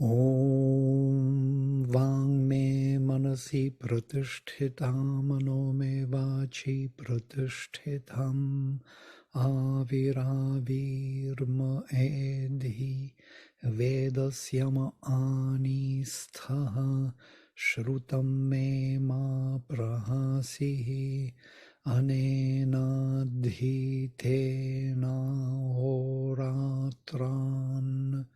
Om Vang me manasi pratishthitam mano me vachi pratishthitam Aviravirma edhi vedasyama anisthaha shrutam me ma prahasihi anenadhitena horatran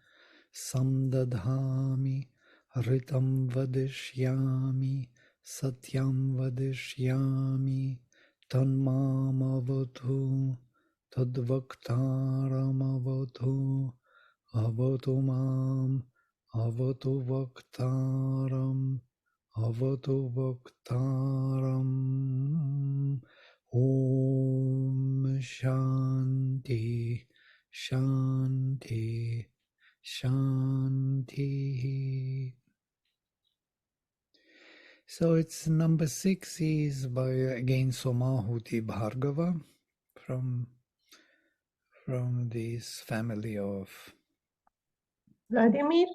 samdadhami ritam vadishyami satyam vadishyami tanmamavatu tadvaktaramavatu avatu mam avatu vaktaram avatu vaktaram Om Shanti Shanti Shanti. So it's number 6 is by again Somahuti Bhargava from this family of Vladimir,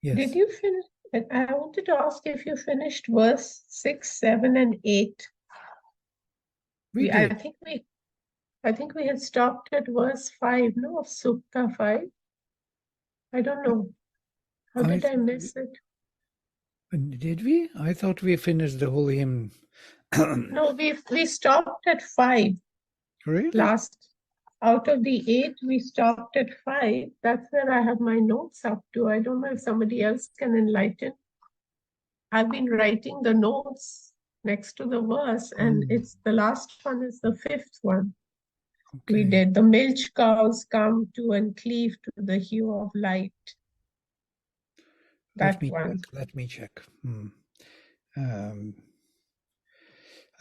yes. did you finish? I wanted to ask if you finished verse 6, 7, and 8. We did. I think we had stopped at verse 5, no, of Sukta 5. I don't know. How did I miss it? Did we? I thought we finished the whole hymn. No, we stopped at 5. Really? Last out of the 8, we stopped at 5. That's where I have my notes up to. I don't know if somebody else can enlighten. I've been writing the notes next to the verse, and it's the last one is the 5th one. Okay. We did the milch cows come to and cleave to the hue of light. That one. Let me check.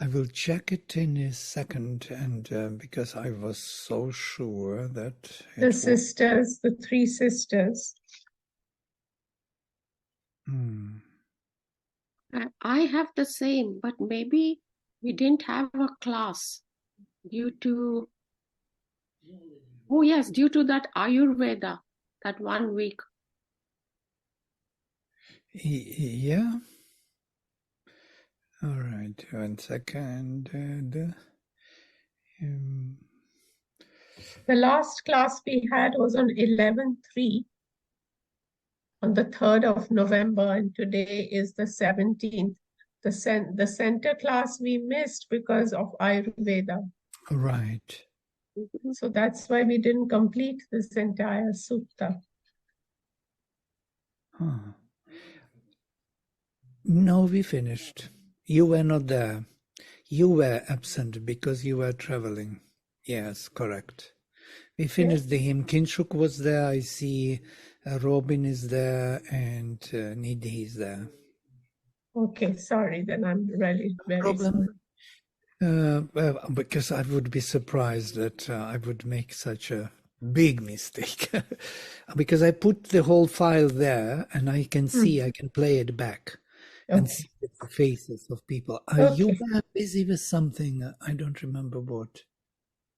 I will check it in a second, and because I was so sure that the 3 sisters. I have the same, but maybe we didn't have a class due to that Ayurveda, that 1 week. Yeah. All right, 1 second. The last class we had was on 11/3, on the 3rd of November, and today is the 17th. The center class we missed because of Ayurveda. Right. So that's why we didn't complete this entire sutta. Huh. No, we finished. You were not there. You were absent because you were traveling. Yes, correct. We finished the hymn. Kinshuk was there. I see Robin is there and Nidhi is there. Okay, sorry. Then I'm really very sorry. Because I would be surprised that I would make such a big mistake. Because I put the whole file there and I can see, I can play it back. And see the faces of people. You were busy with something. I don't remember what.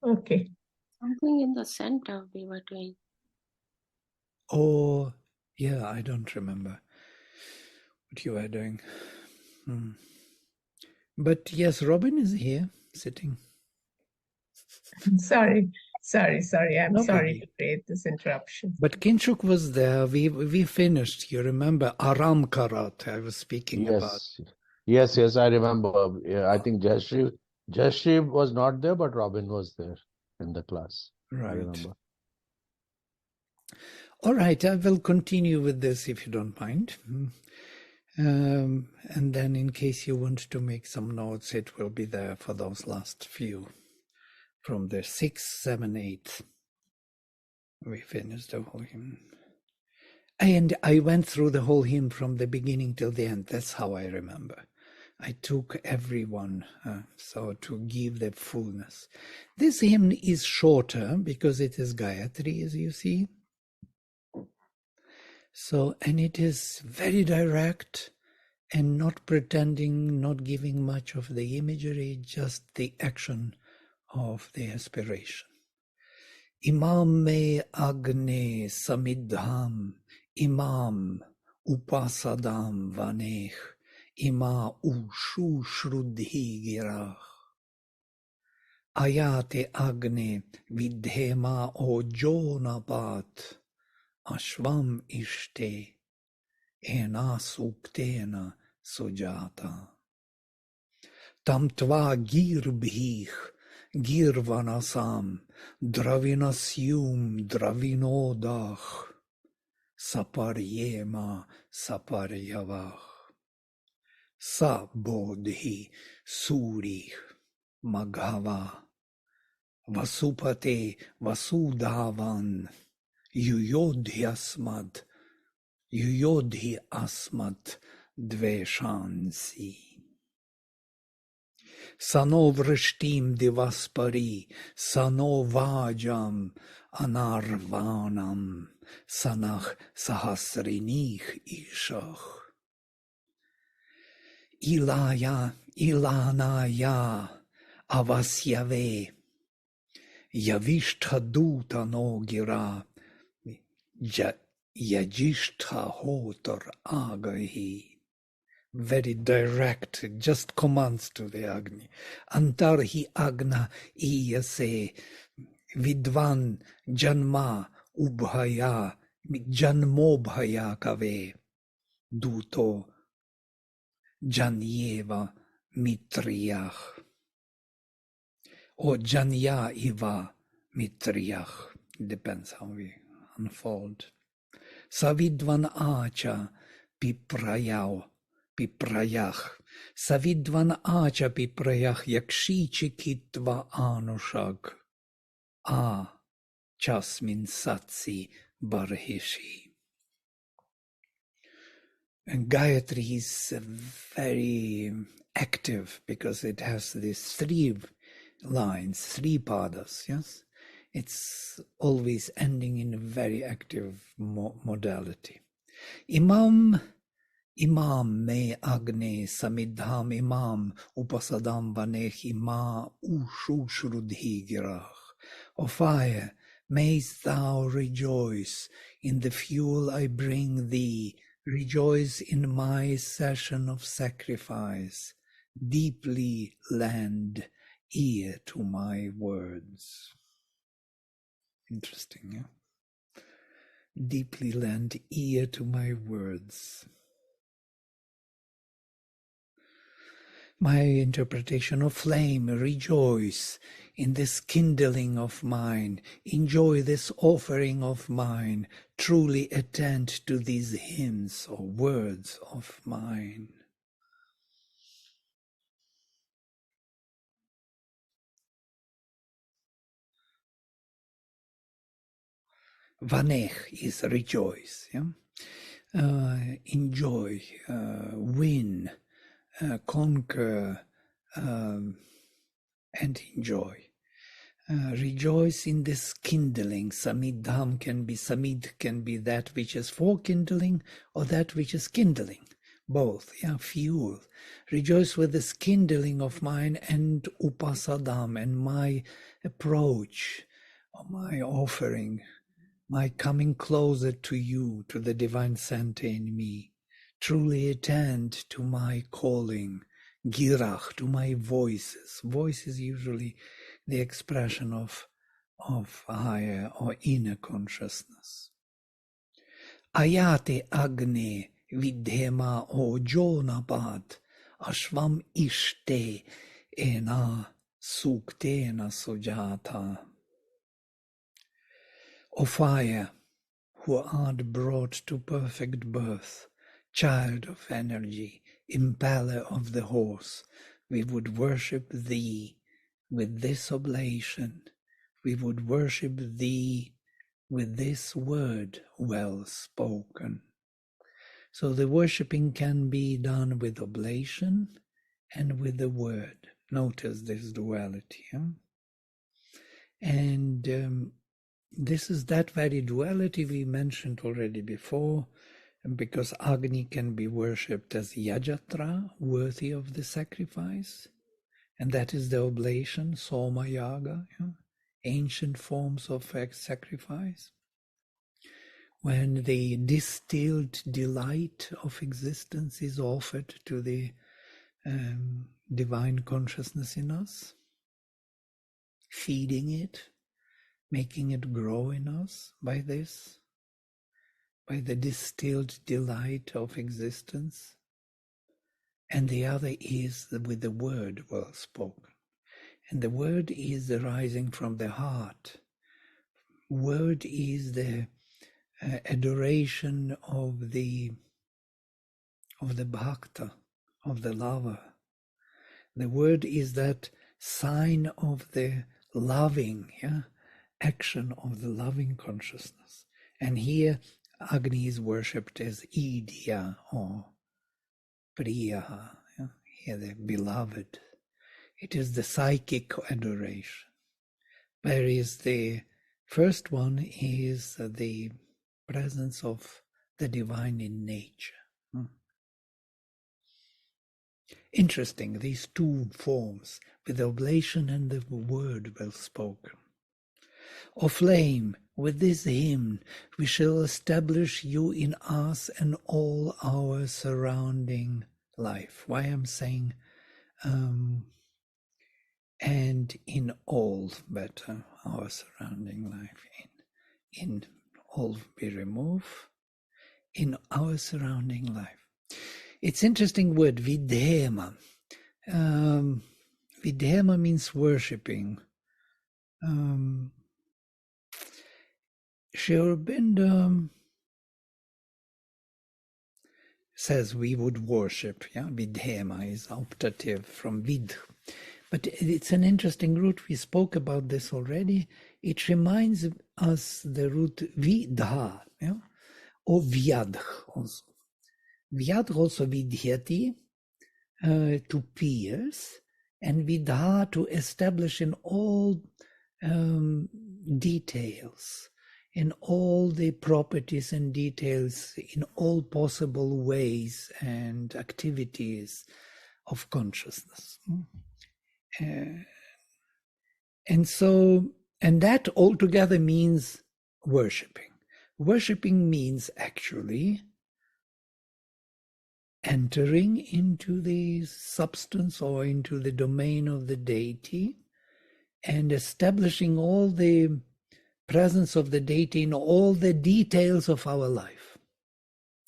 Okay. Something in the center we were doing. Oh, yeah, I don't remember what you were doing. But yes, Robin is here, sitting. Sorry. I'm sorry to create this interruption. But Kinshuk was there. We finished. You remember Aram Karat I was speaking about. Yes, I remember. Yeah, I think Jashri was not there, but Robin was there in the class. Right. I remember. All right, I will continue with this if you don't mind. And then in case you want to make some notes, it will be there for those last few. From the 6, 7, 8. We finished the whole hymn. And I went through the whole hymn from the beginning till the end. That's how I remember. I took everyone, so to give the fullness. This hymn is shorter because it is Gayatri, as you see. So, and it is very direct and not pretending, not giving much of the imagery, just the action of the aspiration. Imam me Agni samidham, Imam, upasadam vaneh ima ushu shrudhi girah. Ayate Agni vidhema ojonapat ashvam ishte ena suktena sujata. Tam tva girbhih girvanasam dravinasyum dravinodach saparyema saparyavah sa bodhi surih maghava Vasupate Vasudavan Yuyodhi Asmat Dveshansi Sano Vrishtim Divaspari Sano Vajam Anarvanam Sanach Sahasrinih Ishach Ilanaya Avasyave Yavishtha Duta no Gira Yajishtha Hotar Agahi. Very direct, just commands to the Agni. Antarhi Agna Iyase Vidvan Janma Ubhaya Janmobhaya Kave Duto Janyeva Mitriyach. Or Janya Iva Mitriyach, depends how we unfold. Savidvan Acha Piprayach, Savidvan Acha Piprayach Yakshi Chikitva Anushag, A Chasmin Satsi Barhishi. And Gayatri is very active because it has these three lines, three padas, yes? It's always ending in a very active modality. Imam me Agni samidham imam upasadam vanech ima ushu shrudhi girach. O fire, mayst thou rejoice in the fuel I bring thee, rejoice in my session of sacrifice, deeply lend ear to my words. Interesting, yeah? Deeply lend ear to my words. My interpretation of flame, rejoice in this kindling of mine, enjoy this offering of mine, truly attend to these hymns or words of mine. Vanech is rejoice, yeah? Enjoy, win, conquer, and enjoy. Rejoice in this kindling. Samidham samid can be that which is for kindling or that which is kindling. Both, yeah, fuel. Rejoice with this kindling of mine and upasadam and my approach, or my offering, my coming closer to you, to the divine center in me. Truly attend to my calling, girach, to my voices. Voice is usually the expression of higher or inner consciousness. Ayate Agni vidhema o jonapat ashvam ishte ena suktena sujata. O fire, who art brought to perfect birth, child of energy, impaler of the horse, we would worship thee with this oblation. We would worship thee with this word well spoken. So the worshipping can be done with oblation and with the word. Notice this duality. Huh? And this is that very duality we mentioned already before, because Agni can be worshipped as Yajatra, worthy of the sacrifice, and that is the oblation, Soma Yaga, ancient forms of sacrifice. when the distilled delight of existence is offered to the divine consciousness in us, feeding it, making it grow in us by this, by the distilled delight of existence. And the other is with the word well spoken. And the word is arising from the heart. Word is the adoration of the bhakta, of the lover. The word is that sign of the loving, action of the loving consciousness. And here Agni is worshipped as Idya or Priya, here the beloved. It is the psychic adoration. Whereas the first one is the presence of the divine in nature. Interesting, these two forms, with the oblation and the word well spoken. O flame, with this hymn we shall establish you in us and all our surrounding life. Why I'm saying and in all better, our surrounding life. In all we remove, in our surrounding life. It's interesting word, vidhema. Vidhema means worshipping. Sri Aurobindo says we would worship. Vidhema is optative from vid. But it's an interesting root. We spoke about this already. It reminds us the root vidha, or vyadh also. Vyadh also vidhyati, to pierce, and vidha to establish in all details, in all the properties and details, in all possible ways and activities of consciousness. And that altogether means worshipping. Worshipping means actually entering into the substance or into the domain of the deity and establishing all the presence of the deity in all the details of our life,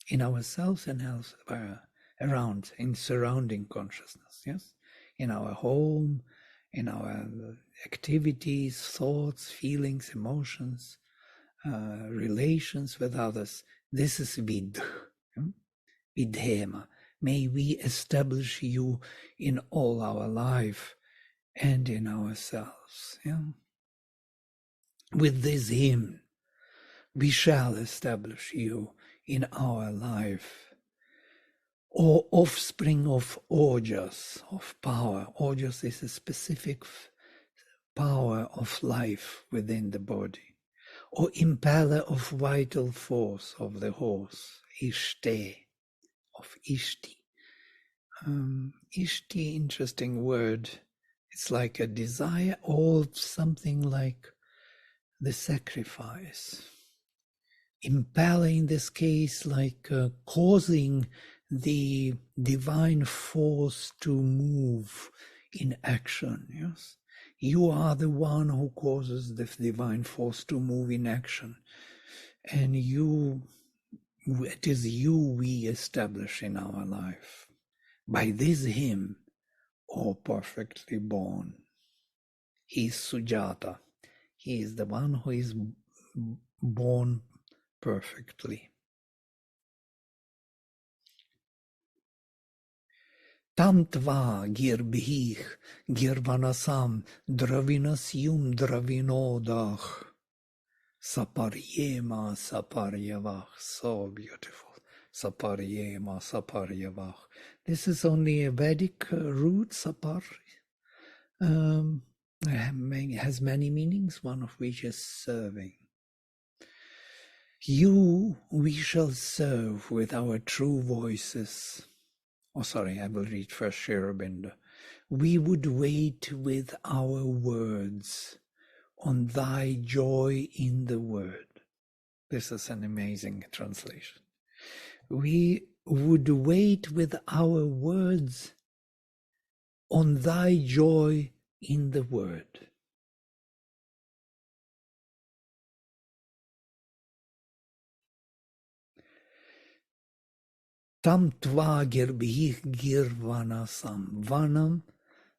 in ourselves and elsewhere, around, in surrounding consciousness, yes? In our home, in our activities, thoughts, feelings, emotions, relations with others. This is vid, vidhema. May we establish you in all our life and in ourselves. With this hymn, we shall establish you in our life. Or offspring of Ojas, of power. Ojas is a specific power of life within the body. Or impeller of vital force of the horse, Ishte, of Ishti. Ishti, interesting word. It's like a desire or something like the sacrifice. Impeller in this case, like causing the divine force to move in action, yes? You are the one who causes the divine force to move in action. And it is you we establish in our life. By this hymn, O perfectly born. He is Sujata. He is the one who is born perfectly. Tantva girbhih girvanasam dravinasyum dravinodach saparyema saparyavach. So beautiful. Saparyema saparyavach. This is only a Vedic root, sapar. Has many meanings, one of which is serving. You we shall serve with our true voices. I will read first Sri Aurobindo. We would wait with our words on thy joy in the word. This is an amazing translation. We would wait with our words on thy joy in the word. Tam tva gerbih girvanasam. Vanam,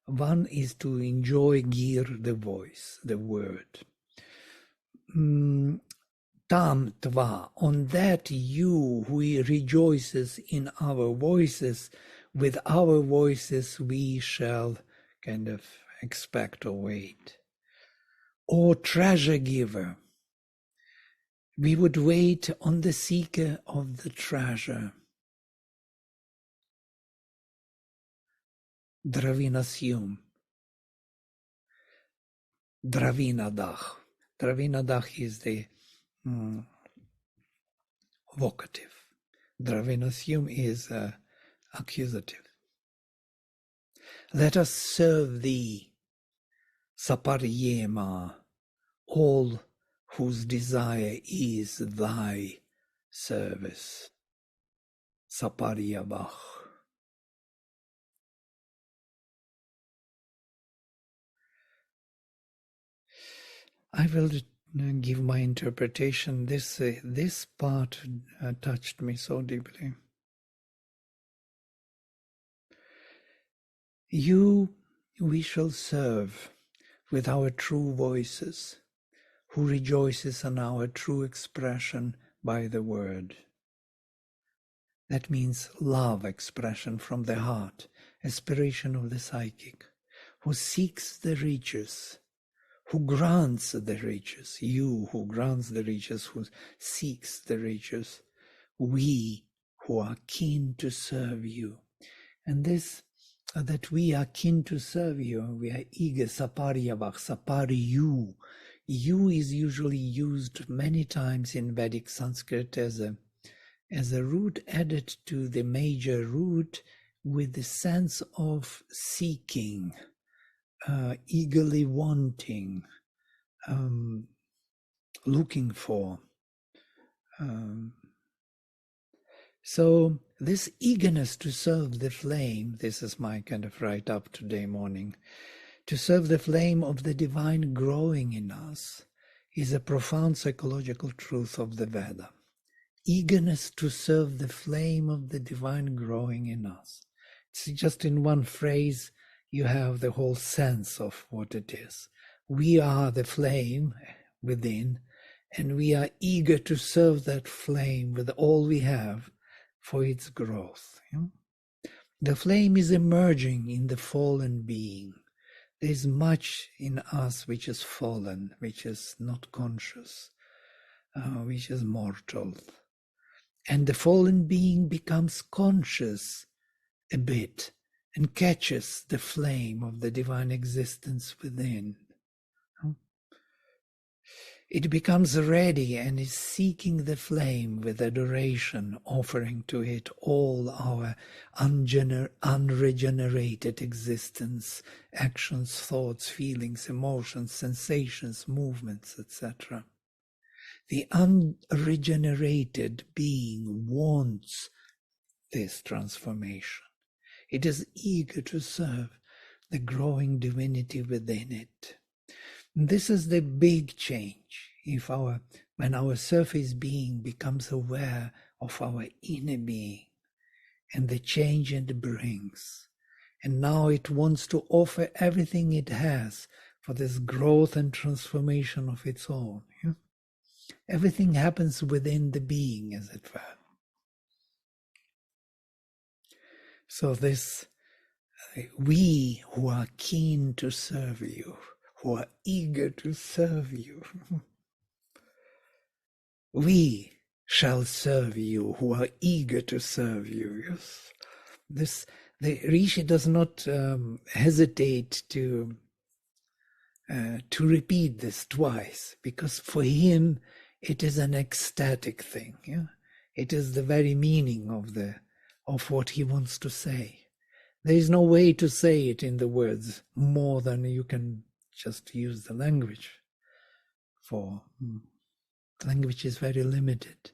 one is to enjoy gir, the voice, the word. Tam tva, on that you who rejoices in our voices, with our voices we shall kind of expect or wait. O treasure giver, we would wait on the seeker of the treasure. Dravinasum. Dravinadach. Dravinadach is the vocative. Dravinasum is accusative. Let us serve thee, Saparyema, all whose desire is thy service. Saparyabach. I will give my interpretation. This part touched me so deeply. You we shall serve with our true voices, who rejoices in our true expression by the word. That means love expression from the heart, aspiration of the psychic, who seeks the riches, who grants the riches, you who grants the riches, who seeks the riches, we who are keen to serve you. And this, that we are keen to serve you, we are eager, saparyavach, sapari you. You is usually used many times in Vedic Sanskrit as a root added to the major root with the sense of seeking, eagerly wanting, looking for. So this eagerness to serve the flame, this is my kind of write-up today morning, to serve the flame of the divine growing in us is a profound psychological truth of the Veda. Eagerness to serve the flame of the divine growing in us. It's just in one phrase you have the whole sense of what it is. We are the flame within, and we are eager to serve that flame with all we have for its growth. The flame is emerging in the fallen being. There is much in us which is fallen, which is not conscious, which is mortal. And the fallen being becomes conscious a bit and catches the flame of the divine existence within. It becomes ready and is seeking the flame with adoration, offering to it all our unregenerated existence, actions, thoughts, feelings, emotions, sensations, movements, etc. The unregenerated being wants this transformation. It is eager to serve the growing divinity within it. This is the big change. When our surface being becomes aware of our inner being and the change it brings, and now it wants to offer everything it has for this growth and transformation of its own. Everything happens within the being, as it were. So this, we who are keen to serve you, who are eager to serve you, we shall serve you who are eager to serve you. Yes, the Rishi does not hesitate to repeat this twice, because for him it is an ecstatic thing. Yeah? It is the very meaning of what he wants to say. There is no way to say it in the words more than you can just use the language for. Language is very limited.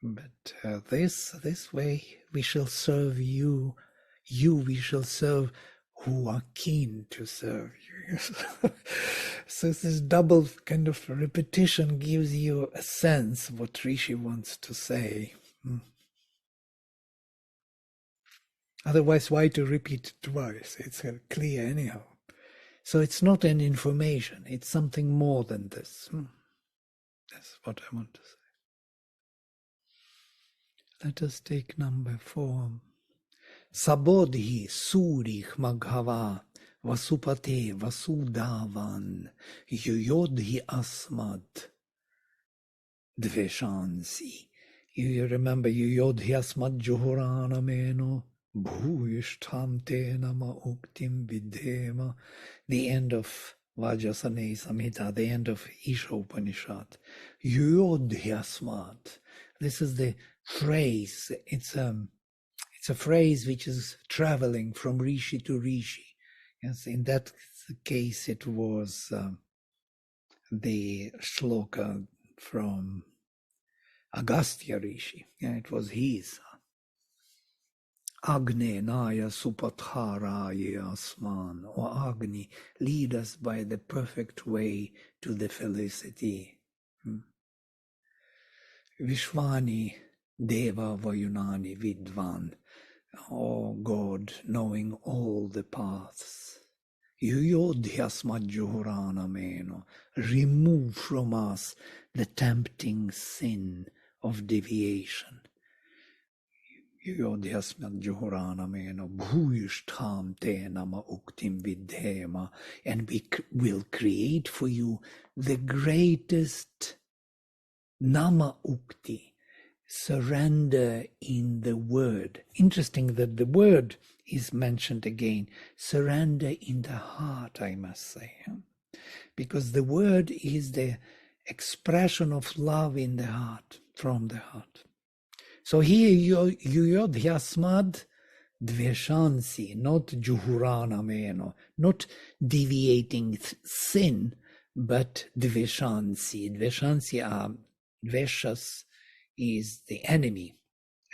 But this way we shall serve you. You we shall serve who are keen to serve you. So this double kind of repetition gives you a sense of what Rishi wants to say. Otherwise, why to repeat it twice? It's clear anyhow. So it's not an information, it's something more than this. That's what I want to say. Let us take number 4. Sabodhi surich maghava vasupate vasudavan yuyodhi asmad dveshansi. You remember yuyodhi asmad juhuranameno bhuyishtham te nama uktim vidhema. The end of Vajasane Samhita, the end of Isha Upanishad. Yuyodhi asmad. This is the phrase. It's a phrase which is traveling from Rishi to Rishi. Yes, in that case, it was the shloka from Agastya Rishi. Yeah, it was his. Agni Naya Supatharaya Asman, or Agni, lead us by the perfect way to the felicity. Vishwani Deva Vayunani Vidvan, O God, knowing all the paths. Yuyodhyasmadjuhuranameno, remove from us the tempting sin of deviation. Yuyodhyasmadjuhuranameno, bhuyishtham te nama uktim vidhema, and we will create for you the greatest nama ukti, surrender in the word. Interesting that the word is mentioned again. Surrender in the heart, I must say. Because the word is the expression of love in the heart, from the heart. So here, yuyodhyasmad dveshansi, not juhuranameno, not deviating sin, but dveshansi. Dveshansi are dveshas, is the enemy,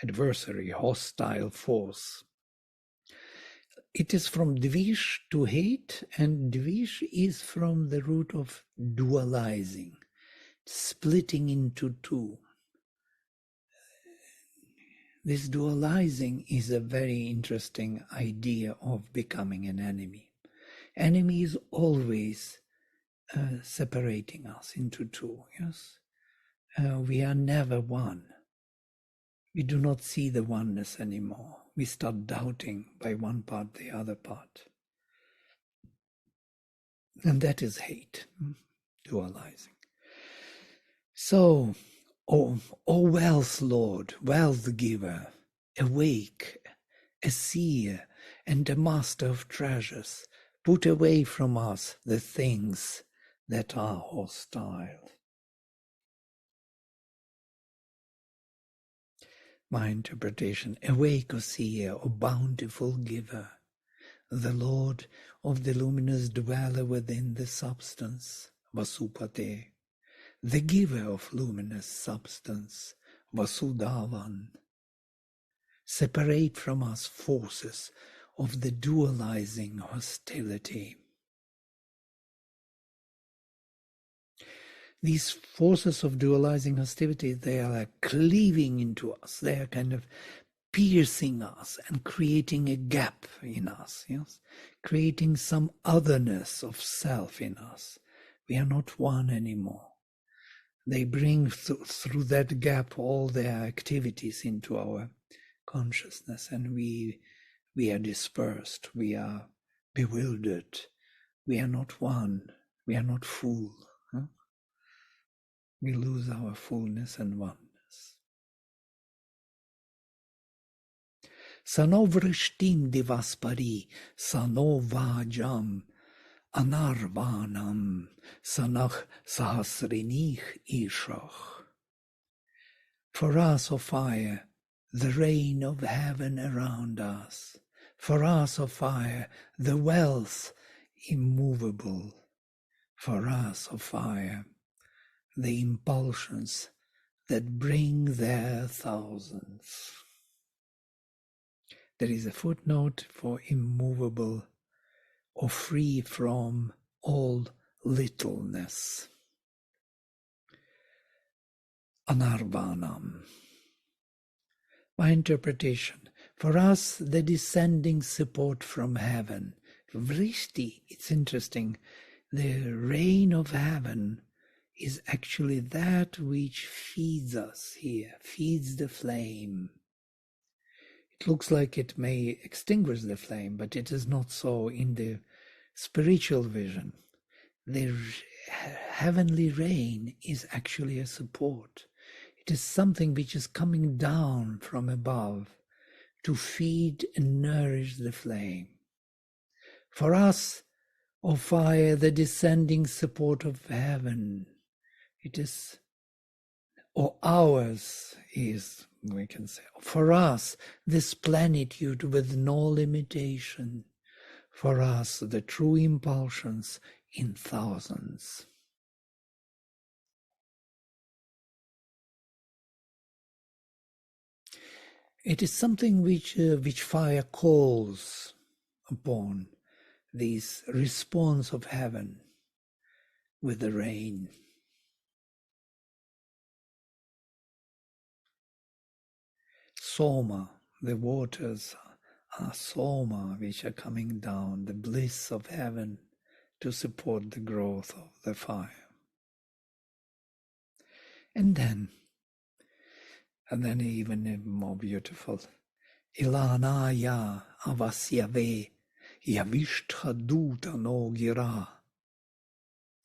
adversary, hostile force. It is from dvish, to hate, and dvish is from the root of dualizing, splitting into two. This dualizing is a very interesting idea of becoming an enemy. Enemy is always separating us into two, yes? We are never one. We do not see the oneness anymore. We start doubting by one part, the other part. And that is hate, dualizing. So, O wealth Lord, wealth giver, awake, a seer and a master of treasures, put away from us the things that are hostile. My interpretation, awake, O seer, O bountiful giver, the Lord of the luminous dweller within the substance, Vasupate, the giver of luminous substance, Vasudavan. Separate from us forces of the dualizing hostility. These forces of dualizing hostility, they are like cleaving into us. They are kind of piercing us and creating a gap in us, yes? Creating some otherness of self in us. We are not one anymore. They bring through that gap all their activities into our consciousness, and we are dispersed, we are bewildered, we are not one, we are not full. We lose our fullness and oneness. Sano vrishtim divaspari, sano vajam, anarvanam, sanach sahasrinich ishach. For us, O fire, the rain of heaven around us. For us, O fire, the wealth immovable. For us, O fire, the impulsions that bring their thousands. There is a footnote for immovable or free from all littleness. Anarvanam. My interpretation. For us, the descending support from heaven. Vrishti, it's interesting. The rain of heaven is actually that which feeds us here, feeds the flame. It looks like it may extinguish the flame, but it is not so in the spiritual vision. The heavenly rain is actually a support. It is something which is coming down from above to feed and nourish the flame. For us, O fire, the descending support of heaven, it is, or ours is, we can say, for us, this plenitude with no limitation, for us, the true impulsions in thousands. It is something which fire calls upon, this response of heaven with the rain. Soma, the waters are soma, which are coming down, the bliss of heaven to support the growth of the fire. And then even more beautiful, Ilanaya avasyave yavishtha duta no gira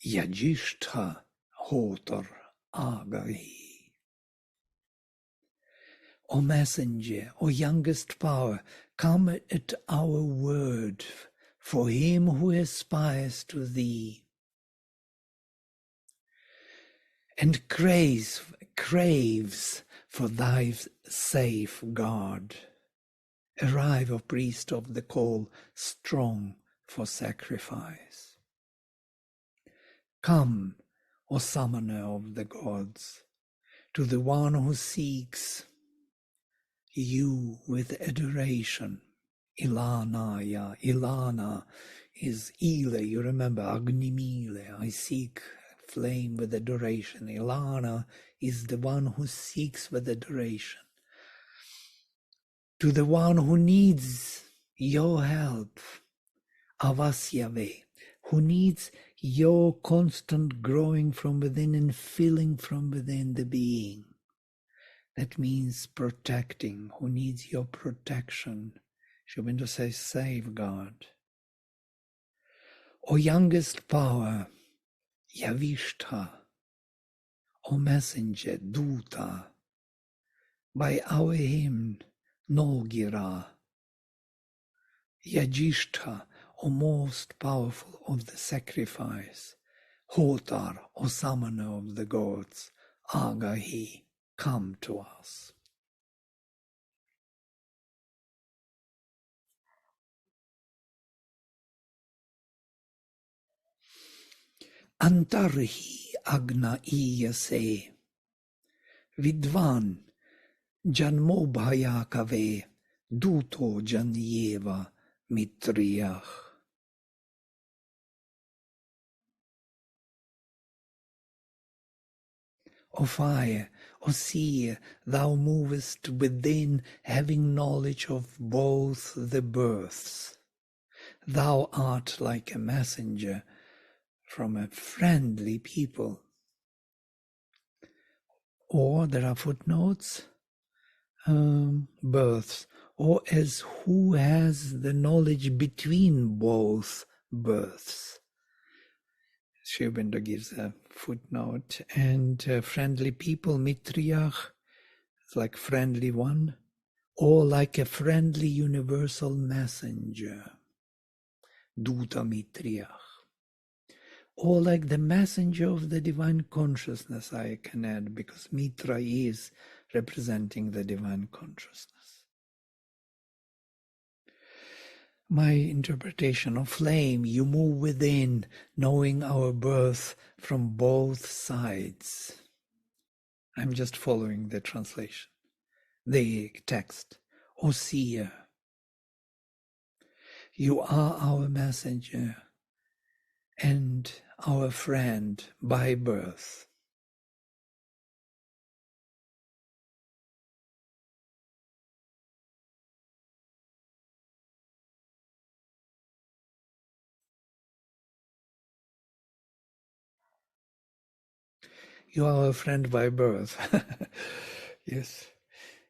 yajishtha hotar agahi. O messenger, O youngest power, come at our word for him who aspires to thee and craves for thy safeguard. Arrive, O priest of the call, strong for sacrifice. Come, O summoner of the gods, to the one who seeks you with adoration. Ilanaya, Ilana is Ile, you remember, Agni Mile, I seek flame with adoration. Ilana is the one who seeks with adoration. To the one who needs your help, Avasyave, who needs your constant growing from within and filling from within the being. That means protecting, who needs your protection. Shobinda says safeguard. O youngest power, Yavishtha, O messenger, Duta, by our hymn, Nogira, Yajishtha, O most powerful of the sacrifice, Hotar, O summoner of the gods, Agahi, come to us. Antarhi agna iyase, Vidvan janmobhaya kave, Duto janyeva mitriyach. O fire, O seer, thou movest within, having knowledge of both the births. Thou art like a messenger from a friendly people. Or there are footnotes, births, or as who has the knowledge between both births. Sri Aurobindo gives a footnote, and friendly people, mitriach, is like friendly one, or like a friendly universal messenger, duta mitriach, or like the messenger of the divine consciousness, I can add, because mitra is representing the divine consciousness. My interpretation of flame, you move within, knowing our birth from both sides. I'm just following the translation, the text. O seer, you are our messenger and our friend by birth. You are a friend by birth. Yes.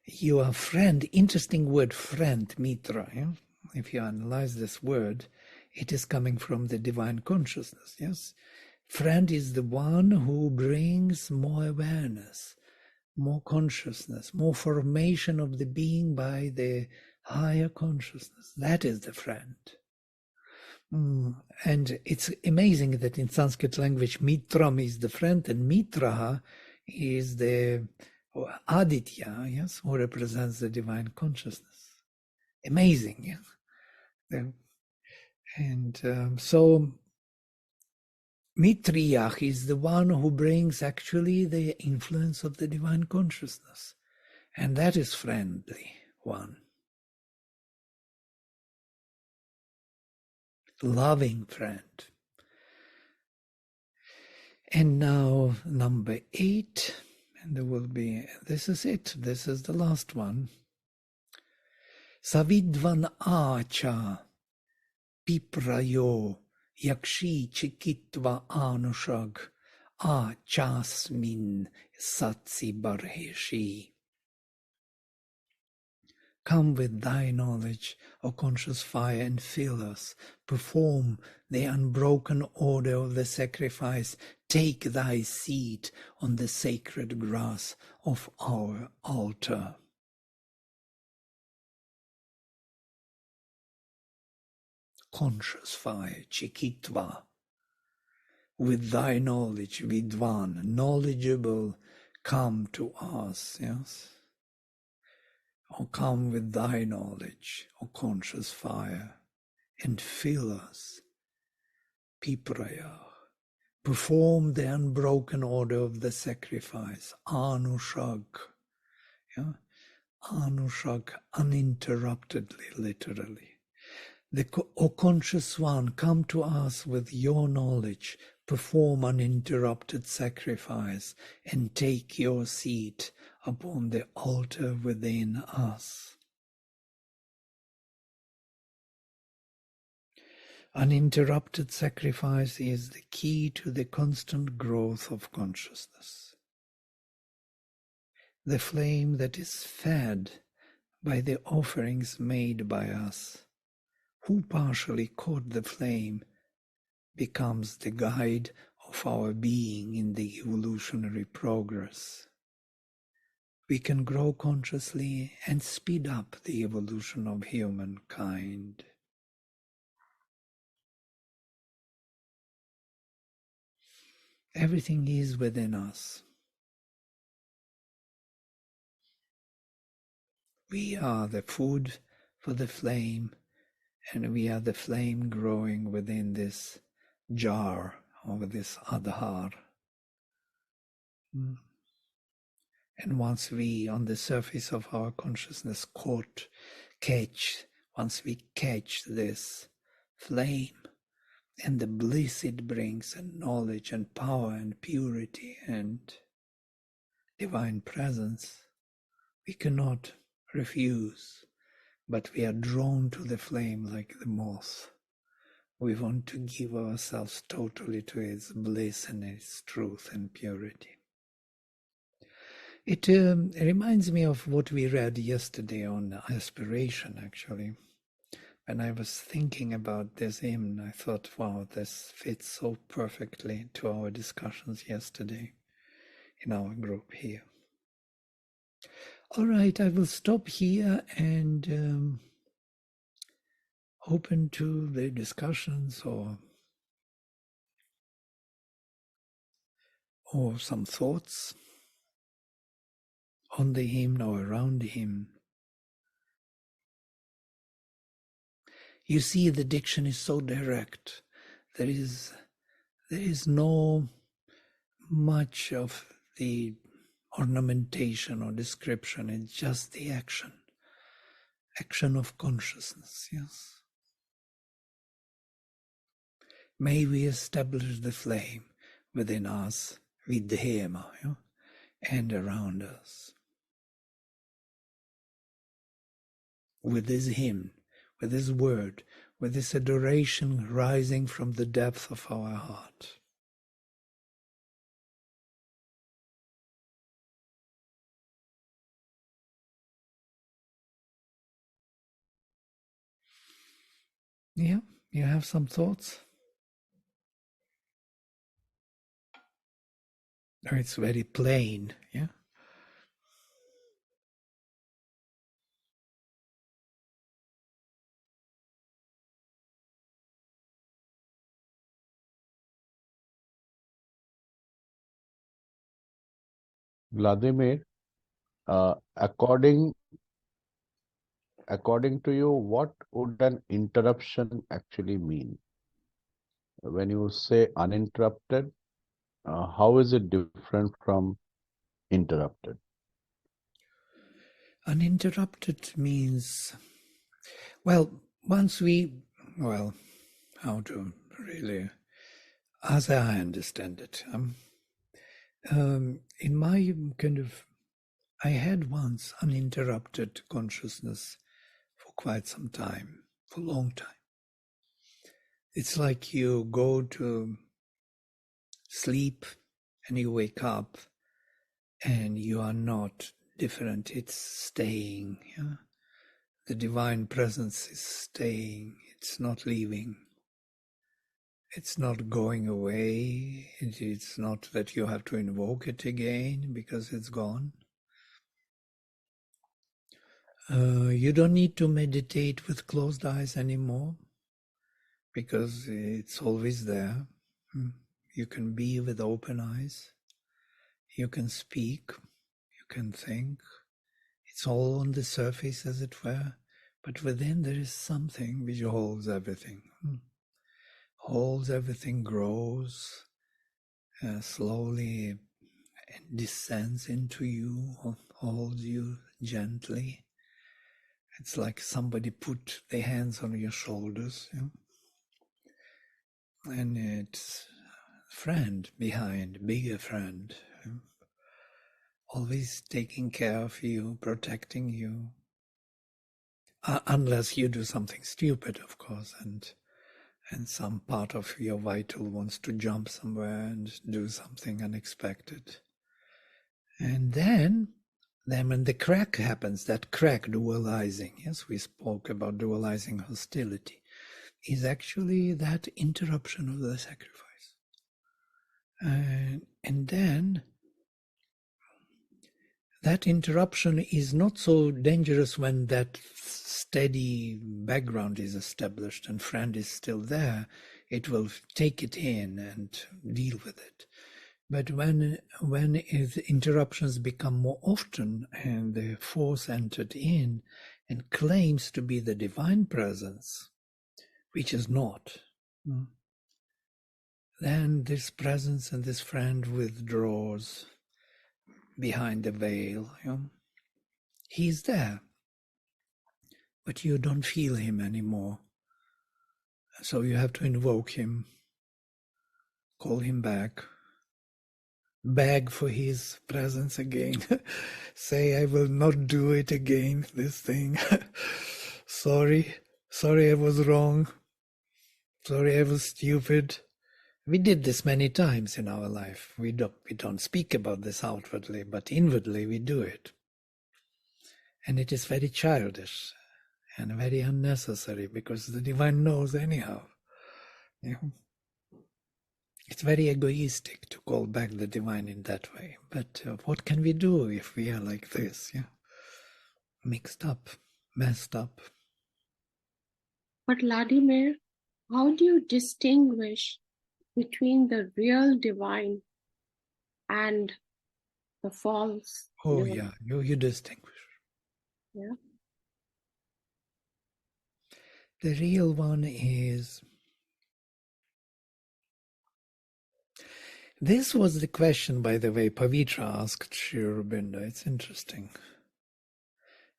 You are friend. Interesting word, friend, mitra. Yeah? If you analyze this word, it is coming from the divine consciousness. Yes. Friend is the one who brings more awareness, more consciousness, more formation of the being by the higher consciousness. That is the friend. And it's amazing that in Sanskrit language, mitram is the friend and mitra is the aditya, yes, who represents the divine consciousness. Amazing, yes. And so Mitriyach is the one who brings actually the influence of the divine consciousness. And that is friendly one. Loving friend. And now number 8, and there will be, this is it, this is the last one. Savidvan acha piprayo yakshi chikitva anushag achasmin satsi barheshi. Come with thy knowledge, O conscious fire, and fill us. Perform the unbroken order of the sacrifice. Take thy seat on the sacred grass of our altar. Conscious fire, Chikitva, with thy knowledge, Vidvan, knowledgeable, come to us, yes? O come with thy knowledge, O conscious fire, and fill us, Pipraya. Perform the unbroken order of the sacrifice, Anushag. Yeah? Anushag, uninterruptedly, literally. O conscious one, come to us with your knowledge, perform uninterrupted sacrifice, and take your seat upon the altar within us. Uninterrupted sacrifice is the key to the constant growth of consciousness. The flame that is fed by the offerings made by us, who partially caught the flame, becomes the guide of our being in the evolutionary progress. We can grow consciously and speed up the evolution of humankind. Everything is within us. We are the food for the flame, and we are the flame growing within this jar or this adhar. And once we, on the surface of our consciousness, once we catch this flame and the bliss it brings, and knowledge and power and purity and divine presence, we cannot refuse, but we are drawn to the flame like the moth. We want to give ourselves totally to its bliss and its truth and purity. It reminds me of what we read yesterday on aspiration, actually. When I was thinking about this hymn, I thought, wow, this fits so perfectly to our discussions yesterday in our group here. All right, I will stop here and open to the discussions or some thoughts on the hymn or around the hymn. You see, the diction is so direct. There is no much of the ornamentation or description. It's just the action of consciousness. Yes. May we establish the flame within us, vidhema, and around us. With this hymn, with this word, with this adoration rising from the depth of our heart. Yeah, you have some thoughts? Or it's very plain, yeah? Vladimir, according to you, what would an interruption actually mean? When you say uninterrupted, how is it different from interrupted? Uninterrupted means, how to really, as I understand it, in my I had once uninterrupted consciousness for quite some time, for a long time. It's like you go to sleep and you wake up and you are not different. It's staying. Yeah? The divine presence is staying. It's not leaving. It's not going away. It's not that you have to invoke it again because it's gone. You don't need to meditate with closed eyes anymore because it's always there. You can be with open eyes. You can speak. You can think. It's all on the surface, as it were. But within there is something which holds everything. Holds everything, grows slowly and descends into you, holds you gently. It's like somebody put their hands on your shoulders, and it's a friend behind, bigger friend, always taking care of you, protecting you, unless you do something stupid, of course, and some part of your vital wants to jump somewhere and do something unexpected. And then when the crack happens, that crack dualizing, yes, we spoke about dualizing hostility, is actually that interruption of the sacrifice. And then that interruption is not so dangerous when that steady background is established and friend is still there. It will take it in and deal with it. But when interruptions become more often and the force entered in and claims to be the divine presence, which is not, then this presence and this friend withdraws behind the veil. He's there, but you don't feel him anymore. So you have to invoke him, call him back, beg for his presence again. Say, I will not do it again, this thing. Sorry I was wrong. Sorry I was stupid. We did this many times in our life. We don't speak about this outwardly, but inwardly we do it. And it is very childish and very unnecessary because the divine knows anyhow. It's very egoistic to call back the divine in that way. But what can we do if we are like this? Mixed up, messed up. But Vladimir, how do you distinguish between the real divine and the false divine? Yeah, you distinguish. Yeah. The real one is... This was the question, by the way, Pavitra asked Sri Aurobindo. It's interesting.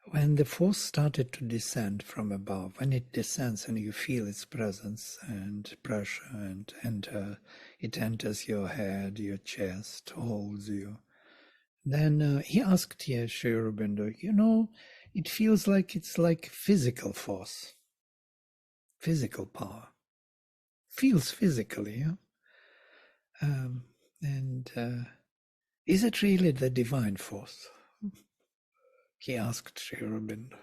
When the force started to descend from above, when it descends and you feel its presence and pressure and it enters your head, your chest, holds you, then he asked here, Sri Aurobindo, it feels like it's like physical force, physical power. Feels physically, yeah? Is it really the divine force? He asked Sri Aurobindo,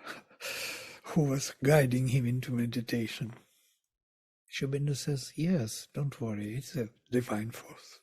who was guiding him into meditation. Sri Aurobindo says, yes, don't worry, it's a divine force.